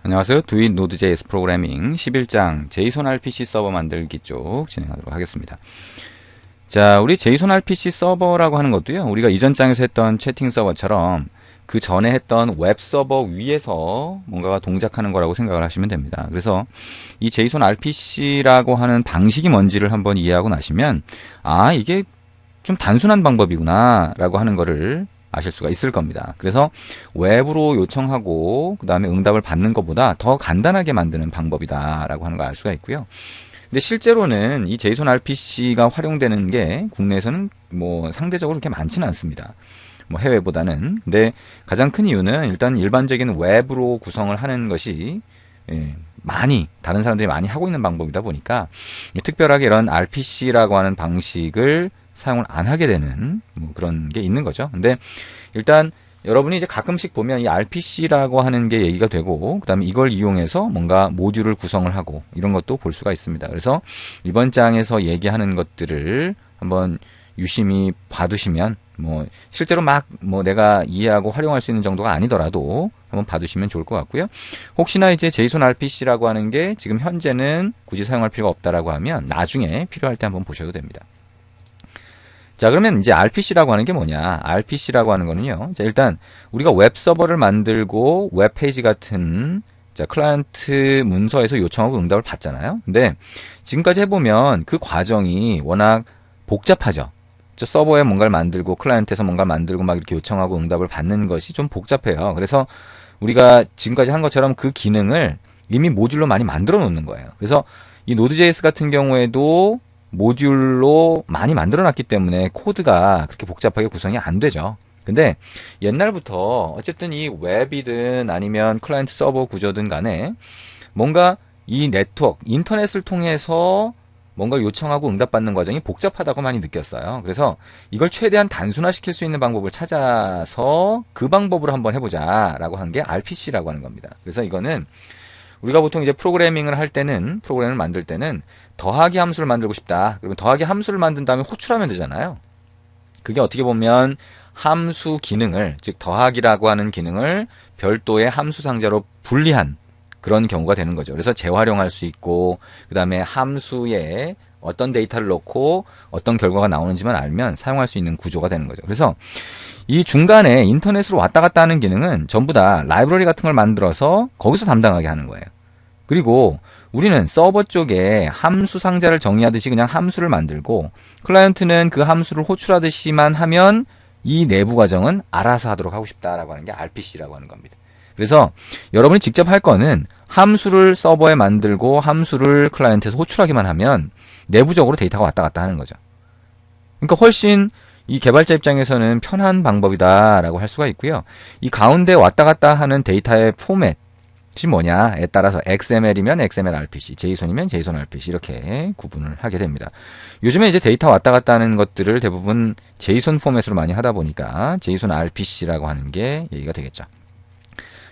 안녕하세요. 두잇 노드.js 프로그래밍 11장 제이손 RPC 서버 만들기 쪽 진행하도록 하겠습니다. 자, 우리 제이손 RPC 서버라고 하는 것도요, 우리가 이전 장에서 했던 채팅 서버처럼 그 전에 했던 웹 서버 위에서 뭔가가 동작하는 거라고 생각을 하시면 됩니다. 그래서 이 제이손 RPC라고 하는 방식이 뭔지를 한번 이해하고 나시면, 아, 이게 좀 단순한 방법이구나 라고 하는 거를 아실 수가 있을 겁니다. 그래서 웹으로 요청하고 그 다음에 응답을 받는 것보다 더 간단하게 만드는 방법이다 라고 하는 걸 알 수가 있고요. 근데 실제로는 이 제이손 RPC가 활용되는 게 국내에서는 뭐 상대적으로 그렇게 많지는 않습니다. 뭐 해외보다는. 근데 가장 큰 이유는 일단 일반적인 웹으로 구성을 하는 것이 많이 다른 사람들이 많이 하고 있는 방법이다 보니까 특별하게 이런 RPC라고 하는 방식을 사용을 안 하게 되는 뭐 그런 게 있는 거죠. 근데 일단 여러분이 이제 가끔씩 보면 이 RPC라고 하는 게 얘기가 되고, 그 다음에 이걸 이용해서 뭔가 모듈을 구성을 하고 이런 것도 볼 수가 있습니다. 그래서 이번 장에서 얘기하는 것들을 한번 유심히 봐두시면, 뭐 실제로 막 뭐 내가 이해하고 활용할 수 있는 정도가 아니더라도 한번 봐두시면 좋을 것 같고요. 혹시나 이제 제이손 RPC라고 하는 게 지금 현재는 굳이 사용할 필요가 없다라고 하면 나중에 필요할 때 한번 보셔도 됩니다. 자, 그러면 이제 RPC라고 하는 게 뭐냐? RPC라고 하는 거는요, 자, 일단 우리가 웹 서버를 만들고 웹 페이지 같은 자, 클라이언트 문서에서 요청하고 응답을 받잖아요. 근데 지금까지 해보면 그 과정이 워낙 복잡하죠. 저 서버에 뭔가를 만들고 클라이언트에서 뭔가를 만들고 막 이렇게 요청하고 응답을 받는 것이 좀 복잡해요. 그래서 우리가 지금까지 한 것처럼 그 기능을 이미 모듈로 많이 만들어 놓는 거예요. 그래서 이 노드.js 같은 경우에도 모듈로 많이 만들어 놨기 때문에 코드가 그렇게 복잡하게 구성이 안 되죠. 근데 옛날부터 어쨌든 이 웹이든 아니면 클라이언트 서버 구조든 간에 뭔가 이 네트워크, 인터넷을 통해서 뭔가 요청하고 응답받는 과정이 복잡하다고 많이 느꼈어요. 그래서 이걸 최대한 단순화시킬 수 있는 방법을 찾아서 그 방법으로 한번 해보자 라고 한 게 RPC라고 하는 겁니다. 그래서 이거는 우리가 보통 이제 프로그래밍을 할 때는, 프로그램을 만들 때는 더하기 함수를 만들고 싶다. 그러면 더하기 함수를 만든 다음에 호출하면 되잖아요. 그게 어떻게 보면 함수 기능을, 즉 더하기라고 하는 기능을 별도의 함수 상자로 분리한 그런 경우가 되는 거죠. 그래서 재활용할 수 있고, 그 다음에 함수에 어떤 데이터를 넣고 어떤 결과가 나오는지만 알면 사용할 수 있는 구조가 되는 거죠. 그래서 이 중간에 인터넷으로 왔다 갔다 하는 기능은 전부 다 라이브러리 같은 걸 만들어서 거기서 담당하게 하는 거예요. 그리고 우리는 서버 쪽에 함수 상자를 정의하듯이 그냥 함수를 만들고, 클라이언트는 그 함수를 호출하듯이만 하면 이 내부 과정은 알아서 하도록 하고 싶다라고 하는 게 RPC라고 하는 겁니다. 그래서 여러분이 직접 할 거는 함수를 서버에 만들고 함수를 클라이언트에서 호출하기만 하면 내부적으로 데이터가 왔다 갔다 하는 거죠. 그러니까 훨씬 이 개발자 입장에서는 편한 방법이다라고 할 수가 있고요. 이 가운데 왔다 갔다 하는 데이터의 포맷이 뭐냐에 따라서 XML이면 XML RPC, JSON이면 JSON RPC 이렇게 구분을 하게 됩니다. 요즘에 이제 데이터 왔다 갔다 하는 것들을 대부분 JSON 포맷으로 많이 하다 보니까 JSON RPC라고 하는 게 얘기가 되겠죠.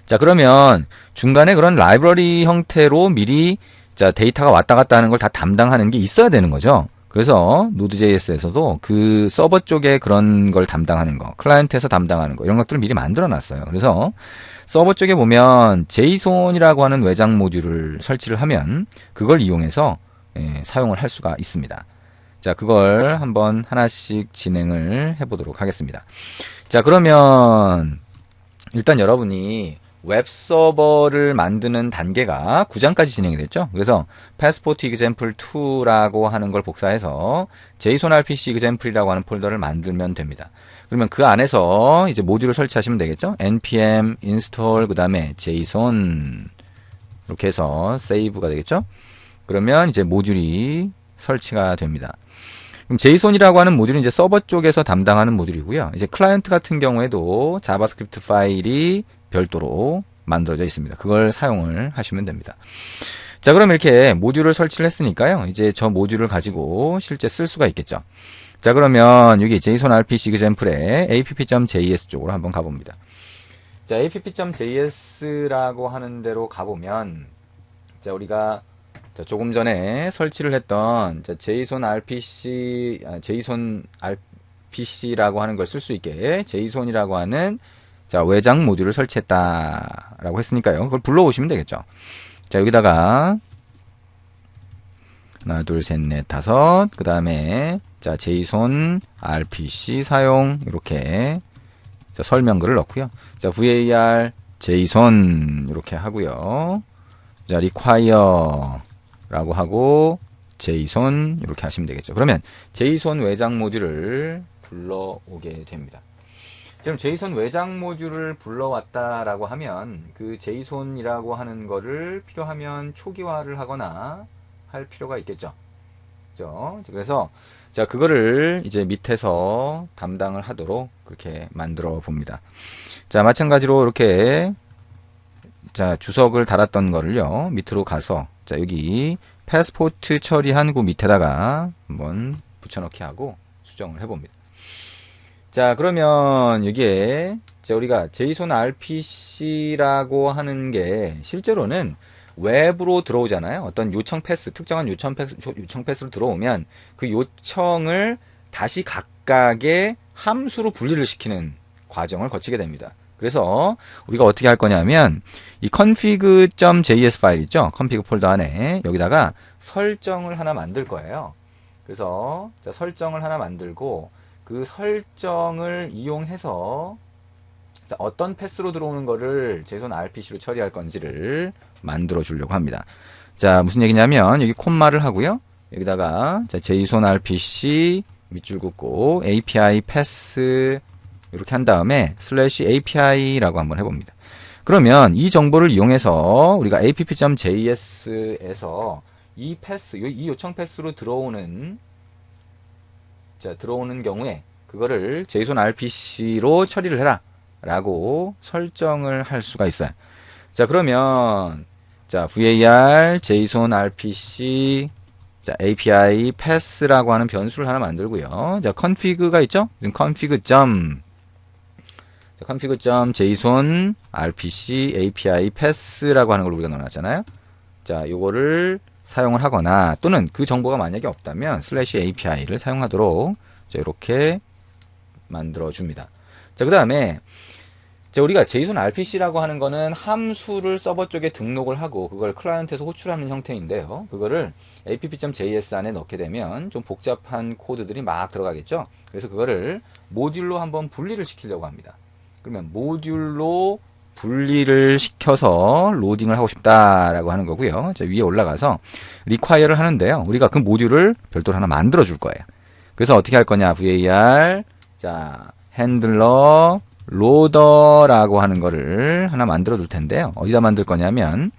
자, 그러면 중간에 그런 라이브러리 형태로 미리 자, 데이터가 왔다 갔다 하는 걸 다 담당하는 게 있어야 되는 거죠. 그래서 노드.js에서도 그 서버 쪽에 그런 걸 담당하는 거, 클라이언트에서 담당하는 거 이런 것들을 미리 만들어 놨어요. 그래서 서버 쪽에 보면 JSON이라고 하는 외장 모듈을 설치를 하면 그걸 이용해서 사용을 할 수가 있습니다. 자, 그걸 한번 하나씩 진행을 해보도록 하겠습니다. 자, 그러면 일단 여러분이 웹 서버를 만드는 단계가 9장까지 진행이 됐죠. 그래서 passport example 2라고 하는 걸 복사해서 JSON RPC example이라고 하는 폴더를 만들면 됩니다. 그러면 그 안에서 이제 모듈을 설치하시면 되겠죠. npm install 그 다음에 JSON 이렇게 해서 save가 되겠죠. 그러면 이제 모듈이 설치가 됩니다. 그럼 JSON이라고 하는 모듈은 이제 서버 쪽에서 담당하는 모듈이고요. 이제 클라이언트 같은 경우에도 자바스크립트 파일이 별도로 만들어져 있습니다. 그걸 사용을 하시면 됩니다. 자, 그럼 이렇게 모듈을 설치를 했으니까요. 이제 저 모듈을 가지고 실제 쓸 수가 있겠죠. 자, 그러면 여기 JSON RPC example에 app.js 쪽으로 한번 가봅니다. 자, app.js라고 하는 데로 가보면, 자, 우리가 자, 조금 전에 설치를 했던 자, JSON RPC라고 하는 걸 쓸 수 있게 JSON이라고 하는 자, 외장 모듈을 설치했다라고 했으니까요. 그걸 불러오시면 되겠죠. 자, 여기다가 하나, 둘, 셋, 넷, 다섯. 그 다음에 자, JSON RPC 사용 이렇게 자, 설명글을 넣고요. 자, var JSON 이렇게 하고요. 자, require라고 하고 JSON 이렇게 하시면 되겠죠. 그러면 JSON 외장 모듈을 불러오게 됩니다. 지금 JSON 외장 모듈을 불러왔다라고 하면 그 JSON이라고 하는 거를 필요하면 초기화를 하거나 할 필요가 있겠죠. 그죠? 그래서 자, 그거를 이제 밑에서 담당을 하도록 그렇게 만들어 봅니다. 자, 마찬가지로 이렇게 자, 주석을 달았던 거를요, 밑으로 가서 자, 여기 패스포트 처리한 그 밑에다가 한번 붙여넣기 하고 수정을 해봅니다. 자, 그러면 여기에 자, 우리가 JSON RPC라고 하는 게 실제로는 외부로 들어오잖아요. 어떤 요청 패스, 특정한 요청 패스로 들어오면 그 요청을 다시 각각의 함수로 분리를 시키는 과정을 거치게 됩니다. 그래서 우리가 어떻게 할 거냐면 이 config.js 파일 있죠? config 폴더 안에 여기다가 설정을 하나 만들 거예요. 그래서 자, 설정을 하나 만들고 그 설정을 이용해서 자, 어떤 패스로 들어오는 거를 JSON RPC로 처리할 건지를 만들어 주려고 합니다. 자, 무슨 얘기냐면 여기 콤마를 하고요. 여기다가 자, JSON RPC 밑줄 긋고 API 패스 이렇게 한 다음에 /API라고 한번 해봅니다. 그러면 이 정보를 이용해서 우리가 app.js에서 이 패스, 이 요청 패스로 들어오는 자, 들어오는 경우에 그거를 JSON RPC로 처리를 해라 라고 설정을 할 수가 있어요. 자, 그러면 자, var JSON RPC 자, API pass라고 하는 변수를 하나 만들고요. 자, config가 있죠? config.json RPC API pass라고 하는 걸 우리가 넣어놨잖아요. 자, 요거를 사용을 하거나 또는 그 정보가 만약에 없다면 /API를 사용하도록 자, 이렇게 만들어 줍니다. 자, 그 다음에 우리가 JSON RPC라고 하는 거는 함수를 서버 쪽에 등록을 하고 그걸 클라이언트에서 호출하는 형태인데요. 그거를 app.js 안에 넣게 되면 좀 복잡한 코드들이 막 들어가겠죠. 그래서 그거를 모듈로 한번 분리를 시키려고 합니다. 그러면 모듈로 분리를 시켜서 로딩을 하고 싶다라고 하는 거고요. 자, 위에 올라가서 require를 하는데요. 우리가 그 모듈을 별도로 하나 만들어 줄 거예요. 그래서 어떻게 할 거냐? var 자, handler loader라고 하는 거를 하나 만들어 둘 텐데요. 어디다 만들 거냐면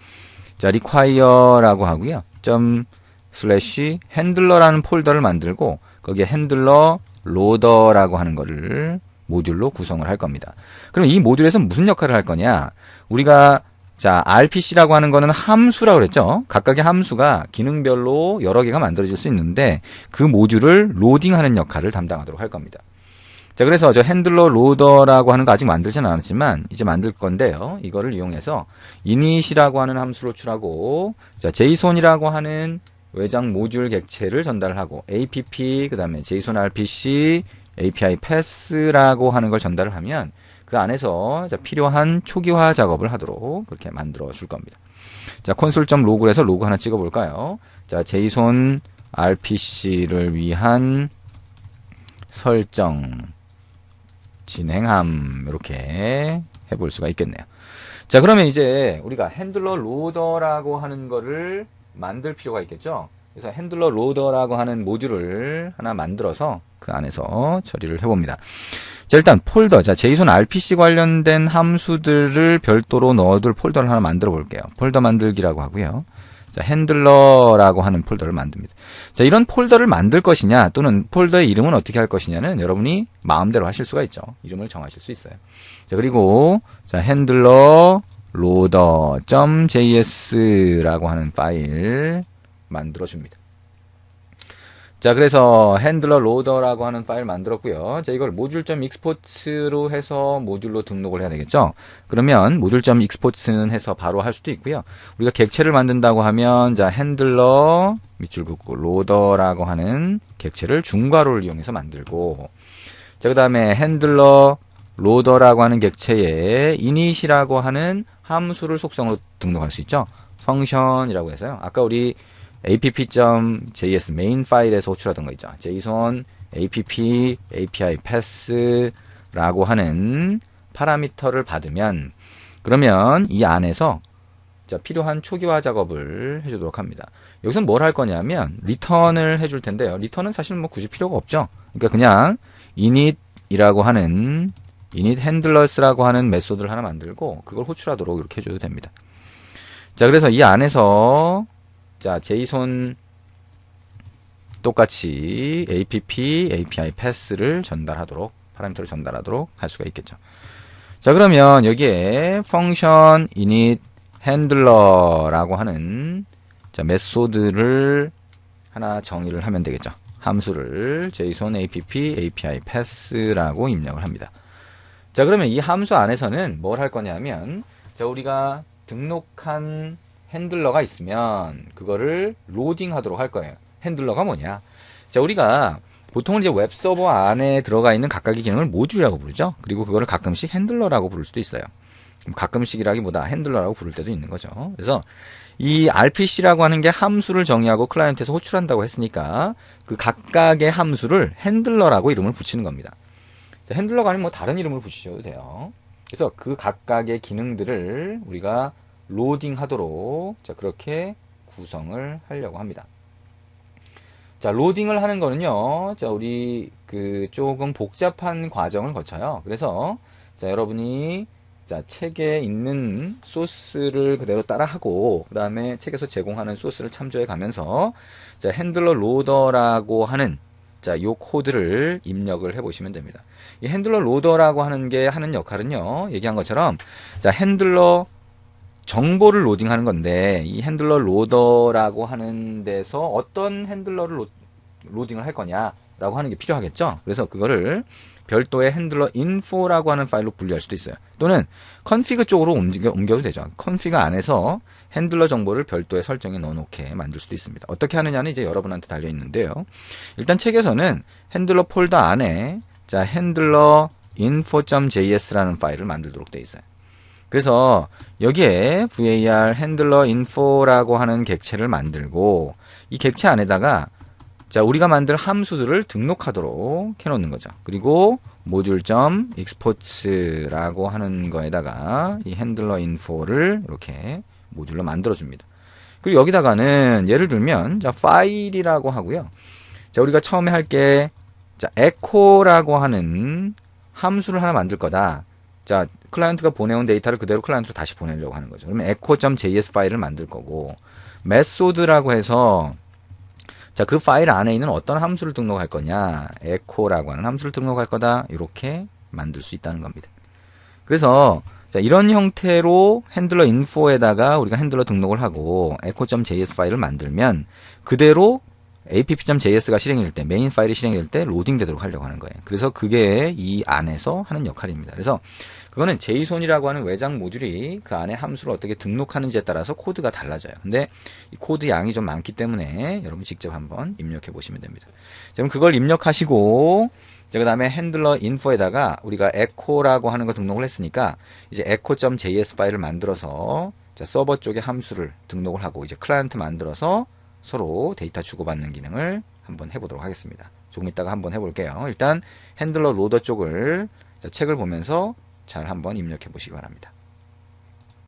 자, require라고 하고요. /handler라는 폴더를 만들고 거기에 handler loader라고 하는 거를 모듈로 구성을 할 겁니다. 그럼 이 모듈에서 무슨 역할을 할 거냐? 우리가 자, RPC라고 하는 거는 함수라고 그랬죠? 각각의 함수가 기능별로 여러 개가 만들어질 수 있는데 그 모듈을 로딩하는 역할을 담당하도록 할 겁니다. 자, 그래서 저 핸들러 로더라고 하는 거 아직 만들지는 않았지만 이제 만들 건데요. 이거를 이용해서 init이라고 하는 함수를 호출하고 자, JSON이라고 하는 외장 모듈 객체를 전달하고 app 그다음에 JSON RPC API pass라고 하는 걸 전달을 하면 그 안에서 자, 필요한 초기화 작업을 하도록 그렇게 만들어 줄 겁니다. 자, console.log을 해서 로그 하나 찍어 볼까요? 자, JSON RPC를 위한 설정 진행함 이렇게 해볼 수가 있겠네요. 자, 그러면 이제 우리가 핸들러 로더라고 하는 거를 만들 필요가 있겠죠. 그래서 핸들러 로더라고 하는 모듈을 하나 만들어서 그 안에서 처리를 해봅니다. 자, 일단 폴더, 자, JSON RPC 관련된 함수들을 별도로 넣어둘 폴더를 하나 만들어 볼게요. 폴더 만들기라고 하고요. 자, 핸들러라고 하는 폴더를 만듭니다. 자, 이런 폴더를 만들 것이냐 또는 폴더의 이름은 어떻게 할 것이냐는 여러분이 마음대로 하실 수가 있죠. 이름을 정하실 수 있어요. 자, 그리고 자, 핸들러 loader.js라고 하는 파일 만들어 줍니다. 자, 그래서 핸들러 로더라고 하는 파일 만들었고요. 자, 이걸 모듈.export로 해서 모듈로 등록을 해야 되겠죠. 그러면 모듈.export는 해서 바로 할 수도 있고요. 우리가 객체를 만든다고 하면 자, 핸들러 밑줄 긋고 로더라고 하는 객체를 중괄호를 이용해서 만들고 자, 그 다음에 핸들러 로더라고 하는 객체에 init이라고 하는 함수를 속성으로 등록할 수 있죠. 펑션이라고 해서요. 아까 우리 app.js 메인 파일에서 호출하던 거 있죠. JSON app API pass라고 하는 파라미터를 받으면 그러면 이 안에서 자, 필요한 초기화 작업을 해주도록 합니다. 여기서 뭘 할 거냐면 리턴을 해줄 텐데요. 리턴은 사실 뭐 굳이 필요가 없죠. 그러니까 그냥 init이라고 하는 init handlers라고 하는 메소드를 하나 만들고 그걸 호출하도록 이렇게 해줘도 됩니다. 자, 그래서 이 안에서 자, JSON 똑같이 app API pass를 전달하도록 파라미터를 전달하도록 할 수가 있겠죠. 자, 그러면 여기에 function init handler라고 하는 자, 메소드를 하나 정의를 하면 되겠죠. 함수를 JSON app API pass라고 입력을 합니다. 자, 그러면 이 함수 안에서는 뭘 할 거냐면 자, 우리가 등록한 핸들러가 있으면 그거를 로딩 하도록 할 거예요. 핸들러가 뭐냐? 자, 우리가 보통은 이제 웹서버 안에 들어가 있는 각각의 기능을 모듈이라고 부르죠. 그리고 그거를 가끔씩 핸들러라고 부를 수도 있어요. 가끔씩이라기보다 핸들러라고 부를 때도 있는 거죠. 그래서 이 RPC라고 하는 게 함수를 정의하고 클라이언트에서 호출한다고 했으니까 그 각각의 함수를 핸들러라고 이름을 붙이는 겁니다. 자, 핸들러가 아니면 뭐 다른 이름을 붙이셔도 돼요. 그래서 그 각각의 기능들을 우리가 로딩 하도록 자, 그렇게 구성을 하려고 합니다. 자, 로딩을 하는 거는요. 자, 우리 그 조금 복잡한 과정을 거쳐요. 그래서 자, 여러분이 자, 책에 있는 소스를 그대로 따라하고 그 다음에 책에서 제공하는 소스를 참조해 가면서 자, 핸들러 로더라고 하는 자, 요 코드를 입력을 해 보시면 됩니다. 이 핸들러 로더라고 하는 게 하는 역할은요. 얘기한 것처럼 자, 핸들러 정보를 로딩하는 건데 이 핸들러 로더라고 하는 데서 어떤 핸들러를 로딩을 할 거냐라고 하는 게 필요하겠죠. 그래서 그거를 별도의 핸들러 info라고 하는 파일로 분리할 수도 있어요. 또는 config 쪽으로 옮겨도 되죠. config 안에서 핸들러 정보를 별도의 설정에 넣어놓게 만들 수도 있습니다. 어떻게 하느냐는 이제 여러분한테 달려 있는데요. 일단 책에서는 핸들러 폴더 안에 자, 핸들러 info.js라는 파일을 만들도록 되어 있어요. 그래서 여기에 var handler info라고 하는 객체를 만들고 이 객체 안에다가 자, 우리가 만들 함수들을 등록하도록 해놓는 거죠. 그리고 module.export라고 하는 거에다가 이 handler info를 이렇게 모듈로 만들어줍니다. 그리고 여기다가는 예를 들면 자, 파일이라고 하고요. 자, 우리가 처음에 할 게 자, echo라고 하는 함수를 하나 만들 거다. 자, 클라이언트가 보내온 데이터를 그대로 클라이언트로 다시 보내려고 하는 거죠. 그러면 echo.js 파일을 만들 거고 메소드라고 해서 자, 그 파일 안에 있는 어떤 함수를 등록할 거냐 echo라고 하는 함수를 등록할 거다. 이렇게 만들 수 있다는 겁니다. 그래서 자, 이런 형태로 핸들러 info에다가 우리가 핸들러 등록을 하고 echo.js 파일을 만들면 그대로 app.js가 실행될 때 메인 파일이 실행될 때 로딩 되도록 하려고 하는 거예요. 그래서 그게 이 안에서 하는 역할입니다. 그래서 그거는 JSON이라고 하는 외장 모듈이 그 안에 함수를 어떻게 등록하는지에 따라서 코드가 달라져요. 근데 이 코드 양이 좀 많기 때문에 여러분 직접 한번 입력해 보시면 됩니다. 그럼 그걸 입력하시고 그 다음에 핸들러 인포에다가 우리가 echo라고 하는 거 등록을 했으니까 이제 echo.js 파일을 만들어서 자, 서버 쪽에 함수를 등록을 하고 이제 클라이언트 만들어서 서로 데이터 주고받는 기능을 한번 해보도록 하겠습니다. 조금 이따가 한번 해볼게요. 일단 핸들러 로더 쪽을 자, 책을 보면서 잘 한번 입력해 보시기 바랍니다.